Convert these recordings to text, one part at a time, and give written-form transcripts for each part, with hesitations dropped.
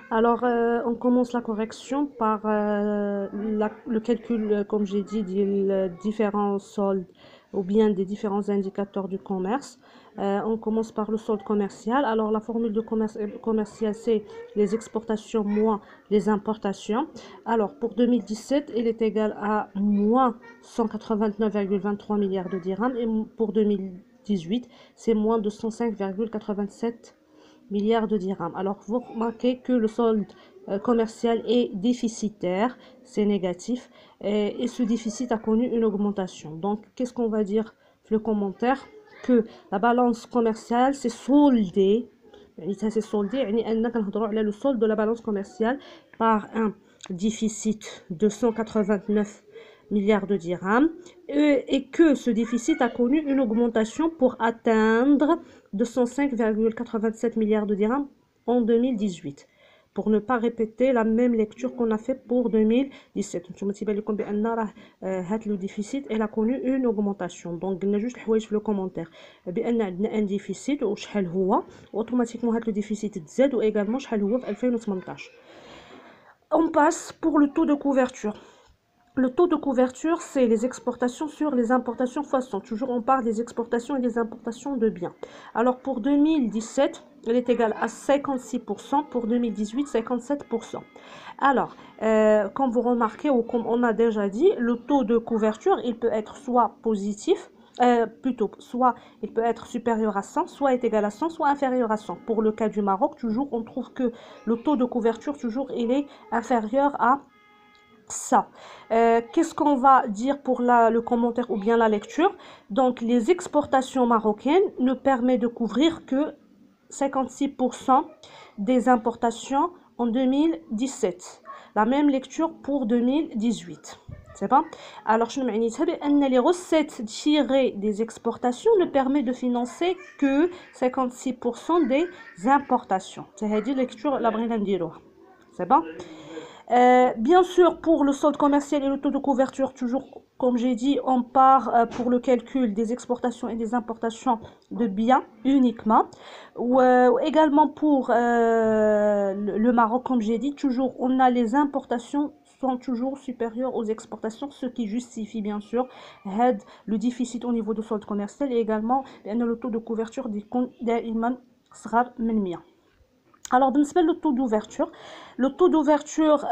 Alors, on commence la correction par le calcul, comme j'ai dit, des différents soldes ou bien des différents indicateurs du commerce. On commence par le solde commercial. Alors, la formule de commerce commercial, c'est les exportations moins les importations. Alors, pour 2017, il est égal à moins 189,23 milliards de dirhams et pour 2018, c'est moins 205,87 milliards de dirhams. Alors, vous remarquez que le solde commercial est déficitaire, c'est négatif, et ce déficit a connu une augmentation. Donc, qu'est-ce qu'on va dire le commentaire? Que la balance commerciale s'est soldée, ça s'est soldé, le solde de la balance commerciale par un déficit de 189 milliards de dirhams et que ce déficit a connu une augmentation pour atteindre 205,87 milliards de dirhams en 2018. Pour ne pas répéter la même lecture qu'on a fait pour 2017. Le déficit elle a connu une augmentation. Donc, on a juste le commentaire. Un déficit, automatiquement le déficit Z ou également 2018. On passe pour le taux de couverture. Le taux de couverture, c'est les exportations sur les importations x100. Toujours, on parle des exportations et des importations de biens. Alors, pour 2017, elle est égale à 56%. Pour 2018, 57%. Alors, comme vous remarquez ou comme on a déjà dit, le taux de couverture, il peut être soit positif, soit il peut être supérieur à 100, soit est égal à 100, soit inférieur à 100. Pour le cas du Maroc, toujours, on trouve que le taux de couverture, toujours, il est inférieur à ça. Qu'est-ce qu'on va dire pour le commentaire ou bien la lecture? Donc, les exportations marocaines ne permettent de couvrir que 56% des importations en 2017. La même lecture pour 2018. C'est bon? Alors, je me dis les recettes tirées des exportations ne permettent de financer que 56% des importations. C'est la lecture la c'est bon? Bien sûr, pour le solde commercial et le taux de couverture, toujours comme j'ai dit, on part pour le calcul des exportations et des importations de biens uniquement. Ou également pour le Maroc, comme j'ai dit, toujours on a les importations sont toujours supérieures aux exportations, ce qui justifie bien sûr le déficit au niveau du solde commercial et également le taux de couverture des comptes دائما صغار من 100. Alors, le taux d'ouverture,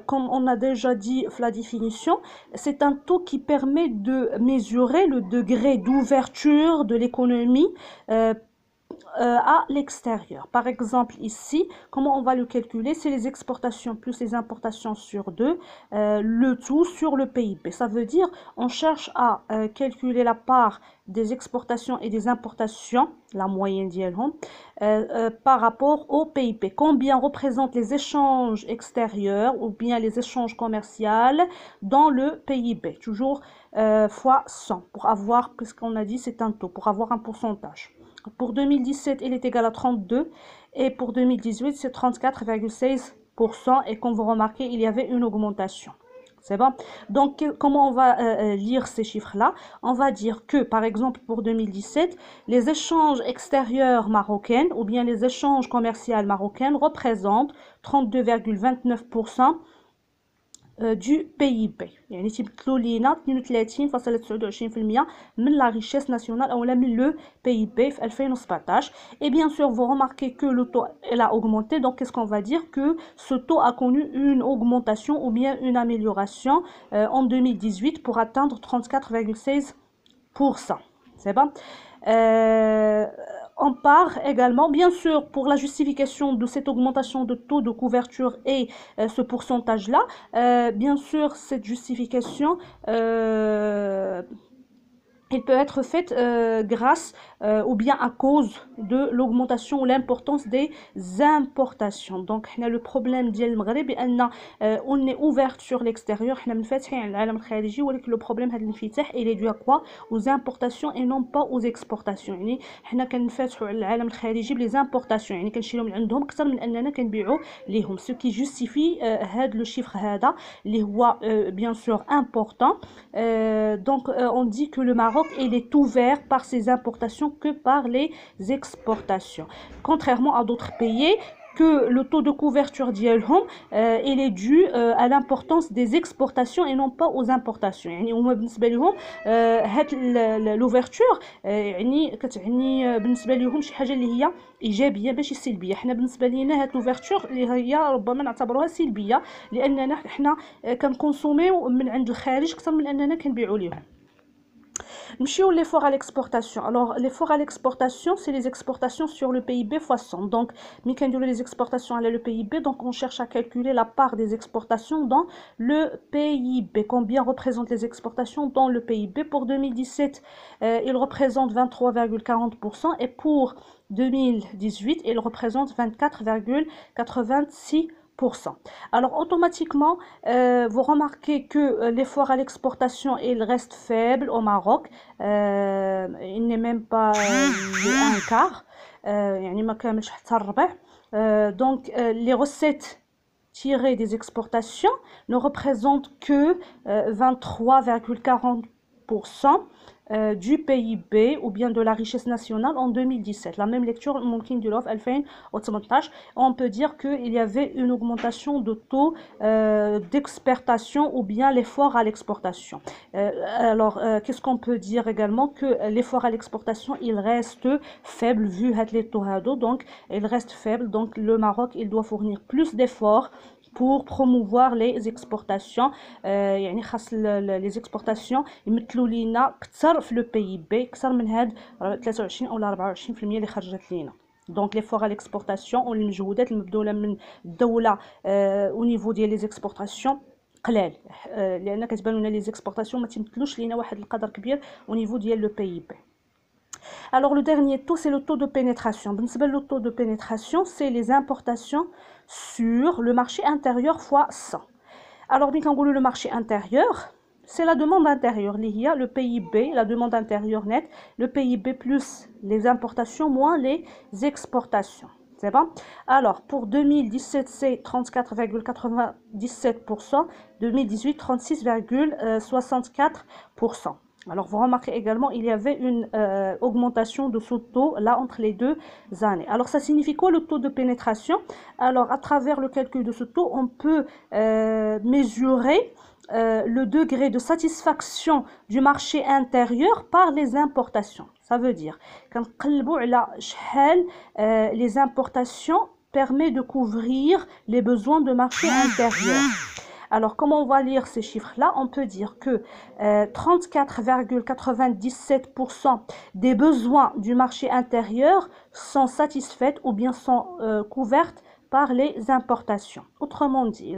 comme on a déjà dit la définition, c'est un taux qui permet de mesurer le degré d'ouverture de l'économie à l'extérieur. Par exemple, ici, comment on va le calculer? C'est les exportations plus les importations sur 2, le tout sur le PIB. Ça veut dire on cherche à calculer la part des exportations et des importations, la moyenne d'Yelhom, par rapport au PIB. Combien représentent les échanges extérieurs ou bien les échanges commerciaux dans le PIB? Toujours fois 100 pour avoir, puisqu'on a dit c'est un taux, pour avoir un pourcentage. Pour 2017, il est égal à 32 et pour 2018, c'est 34,16%. Et comme vous remarquez, il y avait une augmentation. C'est bon? Donc, comment on va lire ces chiffres-là? On va dire que, par exemple, pour 2017, les échanges extérieurs marocains ou bien les échanges commerciaux marocains représentent 32,29% du PIB. يعني تيمثلوا لينا 32.29% من la richesse nationale ou من le PIB في 2017. Et bien sûr, vous remarquez que le taux elle a augmenté. Donc, qu'est-ce qu'on va dire? Que ce taux a connu une augmentation ou bien une amélioration en 2018 pour atteindre 34,16%. C'est bon? On part également, bien sûr, pour la justification de cette augmentation de taux de couverture et ce pourcentage-là, bien sûr, cette justification il peut être fait grâce ou bien à cause de l'augmentation ou l'importance des importations. Donc, on a le problème ديال المغرب بأن on est ouvert sur l'extérieur, حنا منفتحين على العالم الخارجي, ولكن le problème هذا الانفتاح il est dû à quoi? Aux importations et non pas aux exportations. يعني حنا كنفتحوا على العالم الخارجي بلي importations, يعني كنشريو من عندهم اكثر من اننا كنبيعوا ليهم, ce qui justifie هذا le chiffre هذا اللي هو bien sûr important. Donc, on dit que le Maroc il est ouvert par ses importations que par les exportations. Contrairement à d'autres pays que le taux de couverture ديالهم il est dû à l'importance des exportations et non pas aux importations. يعني هما بالنسبه لهم هاد l'ouverture يعني كتعني بالنسبه لهم شي حاجه اللي هي ايجابيه ماشي سلبيه. حنا بالنسبه لينا هاد l'ouverture اللي هي ربما نعتبروها سلبيه لاننا حنا كنكونسوميو من عند الخارج اكثر من اننا كنبيعوا ليهم. نمشيو l'effort à l'exportation. Alors l'effort à l'exportation, c'est les exportations sur le PIB fois 100. Donc ملي كنديروا les exportations على le PIB, donc on cherche à calculer la part des exportations dans le PIB. Combien représentent les exportations dans le PIB? Pour 2017, ils représentent 23,40% et pour 2018, ils représentent 24,86%. Alors automatiquement, vous remarquez que l'effort à l'exportation il reste faible au Maroc. Il n'est même pas un quart. يعني ما كاملش حتى الربع. Donc les recettes tirées des exportations ne représentent que 23,40% du PIB ou bien de la richesse nationale en 2017. La même lecture, on peut dire qu'il y avait une augmentation de taux d'exportation ou bien l'effort à l'exportation. Alors, qu'est-ce qu'on peut dire également? Que l'effort à l'exportation, il reste faible vu les taux, donc il reste faible. Donc, le Maroc, il doit fournir plus d'efforts pour promouvoir les exportations. يعني خاص les exportations يمثلوا لينا اكثر في le PIB اكثر من هاد 23 او 24% اللي خرجت لينا. دونك l'effort à l'exportation والمجهودات المبذوله من الدوله au niveau ديال les exportations قلال لان كتبان لنا les exportations ما تمثلوش لينا واحد القدر كبير au niveau ديال le PIB. Alors le dernier taux, c'est le taux de pénétration. Le taux de pénétration, c'est les importations sur le marché intérieur fois 100. Alors, le marché intérieur, c'est la demande intérieure. Il y a le PIB, la demande intérieure nette, le PIB plus les importations moins les exportations. C'est bon? Alors, pour 2017, c'est 34,97%, 2018, 36,64%. Alors, vous remarquez également, il y avait une augmentation de ce taux là entre les deux années. Alors, ça signifie quoi le taux de pénétration? Alors, à travers le calcul de ce taux, on peut mesurer le degré de satisfaction du marché intérieur par les importations. Ça veut dire, quand les importations permettent de couvrir les besoins de marché intérieur. Alors, comment on va lire ces chiffres-là? On peut dire que 34,97% des besoins du marché intérieur sont satisfaits ou bien sont couvertes par les importations. Autrement dit,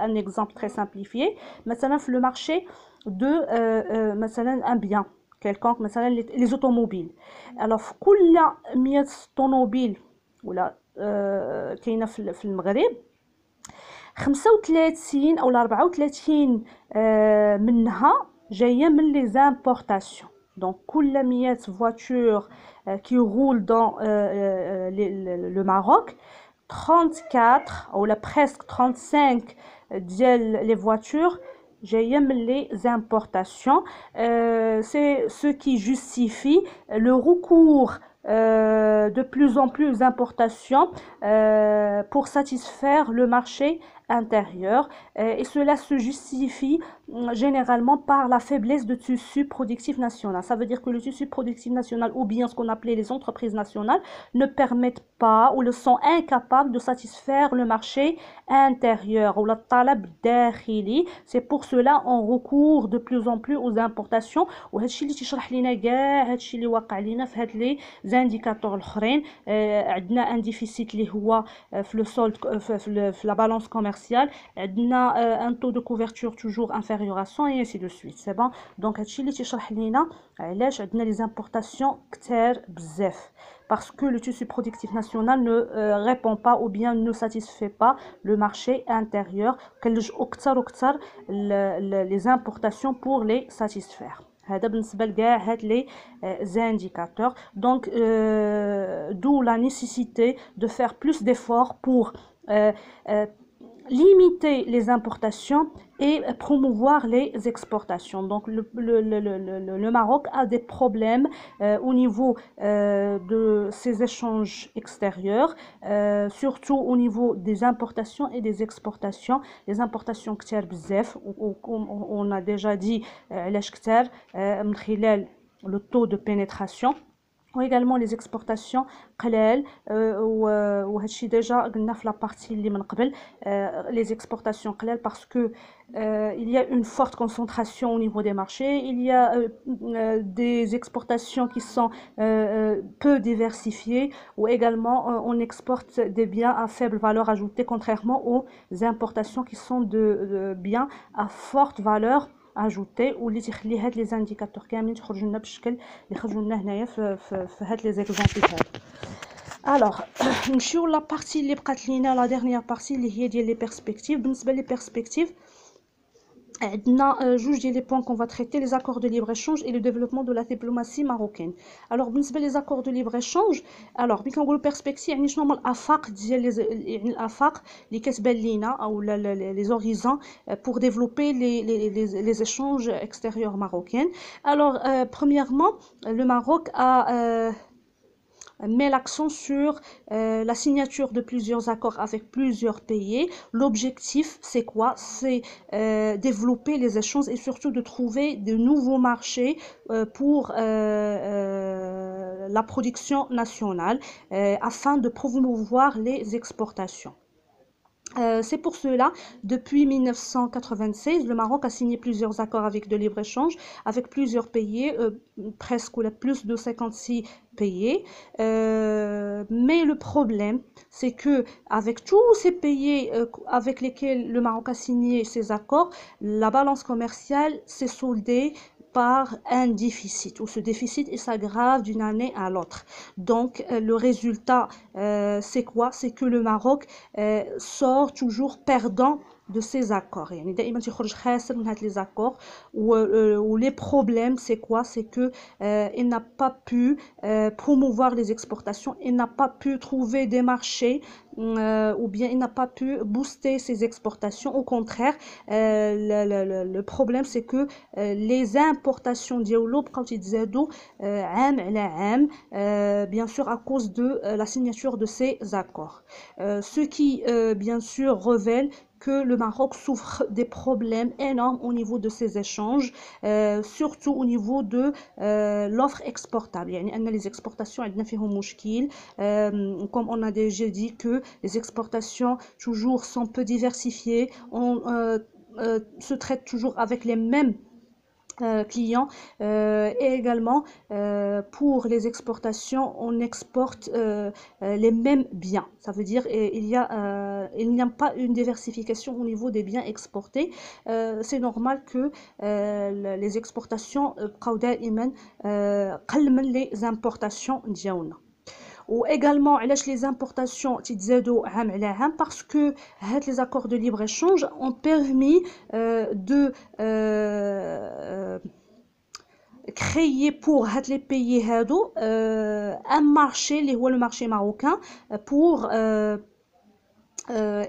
un exemple très simplifié, le marché de un bien quelconque, les automobiles. Alors, كل 100 طوموبيل ولا كاينه في المغرب 35 او 34 منها جايه من les importations. Donc كل 100 voitures qui roulent dans le Maroc, 34 ou presque 35 ديال les voitures جايه من les importations. C'est ce qui justifie le recours de plus en plus d'importations pour satisfaire le marché intérieur et cela se justifie généralement par la faiblesse de tissu productif national. Ça veut dire que le tissu productif national ou bien ce qu'on appelait les entreprises nationales ne permettent pas ou le sont incapables de satisfaire le marché intérieur ou la talab dakhili. C'est pour cela on recourt de plus en plus aux importations وهادشي اللي تيشرح لينا كاع هادشي اللي واقع لينا في هاد لي زانديكاتور الاخرين. عندنا ان ديفيسيت اللي هو في لو سولد في لا بالانس كوميرسيال, عندنا ان تو دو كوفرتور توجور انفيريور ا 100 et ainsi de suite. C'est bon. Donc هادشي اللي تيشرح لينا علاش عندنا لي زامبورطاسيون كتار بزاف, parce que le tissu productif national ne répond pas ou bien ne satisfait pas le marché intérieur. Les importations pour les satisfaire. هذا بالنسبة لكاع هاد لي indicateurs. Donc d'où la nécessité de faire plus d'efforts pour limiter les importations et promouvoir les exportations. Donc le Maroc a des problèmes au niveau de ses échanges extérieurs, surtout au niveau des importations et des exportations. Les importations كتير بزاف, on a déjà dit علاش كتير من خلال le taux de pénétration. وégalement les exportations قلال, وهادشي déjà قلنا في la partie اللي من قبل, les exportations قلال parce que il y a une forte concentration au niveau des marchés, il y a des exportations qui sont peu diversifiées, ou également on exporte des biens à faible valeur ajoutée contrairement aux importations qui sont de biens à forte valeur اجوتي واللي تيخلي هاد لي زانديكاتور كاملين تخرجوا لنا بالشكل اللي خرجوا لنا هنايا في هاد لي زيكزامبل هادو. الوغ نمشيو لا بارتي اللي بقات لينا, لا ديرنيير بارتي اللي هي ديال لي بيرسبكتيف. بالنسبه لي بيرسبكتيف عندنا جوج ديال لي بوين كون فا تريتي, لي زاكور دو ليبر échange et le développement de la diplomatie marocaine. alors بالنسبه لي زاكور دو ليبر échange, alors ملي كنقولوا بيرسبكتيف يعني شنو هما الافاق ديال يعني الافاق اللي كتبان لينا او لي زوريزون pour développer les échanges extérieurs marocains. alors premièrement, le Maroc a met l'accent sur la signature de plusieurs accords avec plusieurs pays. L'objectif, c'est quoi? C'est développer les échanges et surtout de trouver de nouveaux marchés pour la production nationale afin de promouvoir les exportations. C'est pour cela, depuis 1996, le Maroc a signé plusieurs accords avec de libre-échange avec plusieurs pays, presque plus de 56 pays. Mais le problème, c'est que avec tous ces pays avec lesquels le Maroc a signé ces accords, la balance commerciale s'est soldée par un déficit, où ce déficit s'aggrave d'une année à l'autre. Donc le résultat, c'est quoi? C'est que le Maroc sort toujours perdant de ces accords. يعني دائما تخرج خاسر من هاد les accords, où les problèmes c'est quoi? C'est que il n'a pas pu promouvoir les exportations, il n'a pas pu trouver des marchés, ou bien il n'a pas pu booster ses exportations. Au contraire, le problème c'est que les importations ديالو بقاو تيتزادوا عام على عام, bien sûr à cause de la signature de ces accords, ce qui bien sûr révèle que le Maroc souffre des problèmes énormes au niveau de ses échanges, surtout au niveau de l'offre exportable. يعني أن les exportations عندنا فيهم مشكل, comme on a déjà dit que les exportations toujours sont peu diversifiées, on se traite toujours avec les mêmes clients, et également pour les exportations on exporte les mêmes biens, ça veut dire il n'y a pas une diversification au niveau des biens exportés. C'est normal que les exportations بقاو دائما قل من les importations ديالنا. ou également علاش les importations تزادوا عام على عام, parce que هاد les accords de libre échange ont permis de créer pour هاد les pays هادو un marché اللي هو le marché marocain pour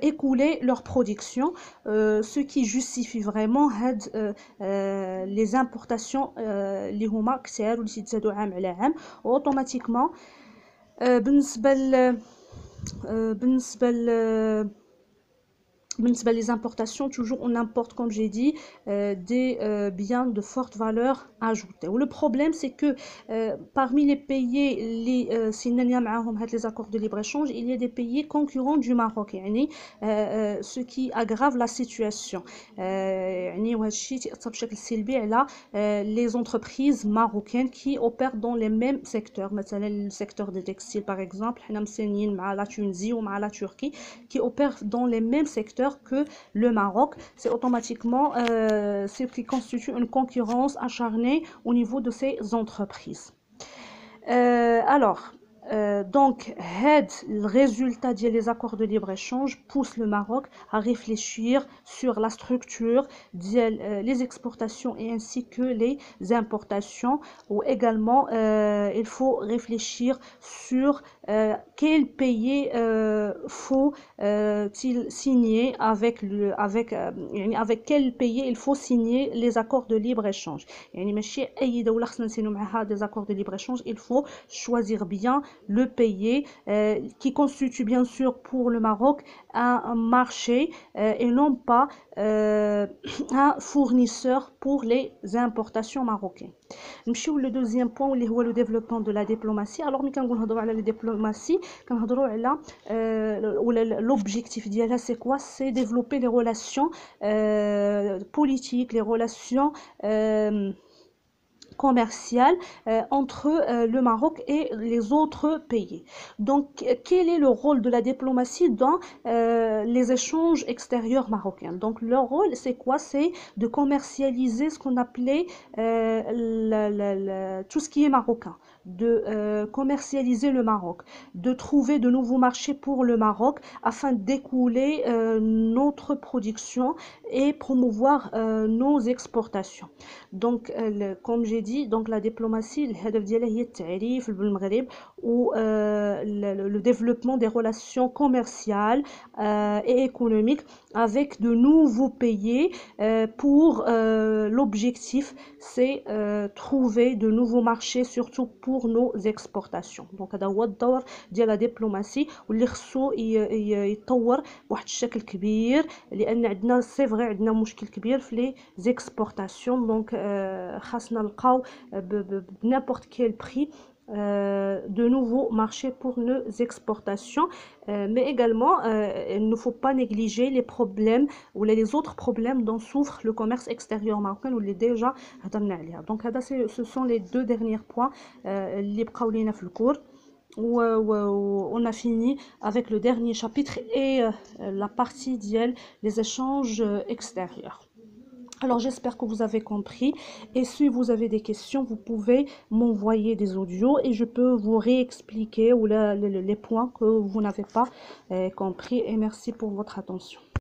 écouler leur production, ce qui justifie vraiment les importations اللي هما كثار واللي تزادوا عام على عام. automatiquement بالنسبة les importations, toujours on importe, comme j'ai dit, des biens de forte valeur ajoutée. Le problème c'est que parmi les pays اللي سينانيا معاهم هاد les accords de libre-échange, il y a des pays concurrents du Maroc, يعني ce qui aggrave la situation. يعني وهذا الشيء تأثر بشكل سلبي على les entreprises marocaines qui opèrent dans les mêmes secteurs. مثلا le secteur des textiles par exemple, حنا مسنين مع la Tunisie ou مع la Turquie qui opèrent dans les mêmes secteurs que le Maroc. C'est automatiquement ce qui constitue une concurrence acharnée au niveau de ces entreprises. Alors Donc, le résultat des accords de libre-échange pousse le Maroc à réfléchir sur la structure des exportations et ainsi que les importations. Ou également, il faut réfléchir sur quel pays faut-il signer avec quel pays il faut signer les accords de libre-échange. يعني ماشي أي دولة خصنا نسينو معها des accords de libre-échange. Il faut choisir bien le pays qui constitue bien sûr pour le Maroc un marché et non pas un fournisseur pour les importations marocaines. نمشيو le deuxième point اللي هو le développement de la diplomatie. Alors ملي كنقول نهضروا على la diplomatie كنهضروا على l'objectif ديالها c'est quoi? C'est développer les relations politiques, les relations commerciale entre le Maroc et les autres pays. Donc, quel est le rôle de la diplomatie dans les échanges extérieurs marocains? Donc, leur rôle, c'est quoi? C'est de commercialiser ce qu'on appelait tout ce qui est marocain, de commercialiser le Maroc, de trouver de nouveaux marchés pour le Maroc afin d'écouler notre production et promouvoir nos exportations. Donc, comme j'ai dit, donc la diplomatie, الهدف ديالها هي التعريف بالمغرب ou le développement des relations commerciales et économiques avec de nouveaux pays pour l'objectif c'est trouver de nouveaux marchés surtout pour nos exportations. Donc هذا هو الدور ديال la diplomatie واللي خصو يتطور بواحد الشكل كبير لان عندنا سي فري عندنا مشكل كبير في لي زيكسبورطاسيون. دونك خاصنا نلقاو بنابورت كيل بري de nouveaux marchés pour nos exportations, mais également il ne faut pas négliger les problèmes ou les autres problèmes dont souffre le commerce extérieur marocain ou les déjà هضرنا عليها. Donc ce sont les deux derniers points اللي بقاو لينا في الكور. On a fini avec le dernier chapitre et la partie d'elle, les échanges extérieurs. Alors j'espère que vous avez compris et si vous avez des questions, vous pouvez m'envoyer des audios et je peux vous réexpliquer ou les points que vous n'avez pas compris et merci pour votre attention.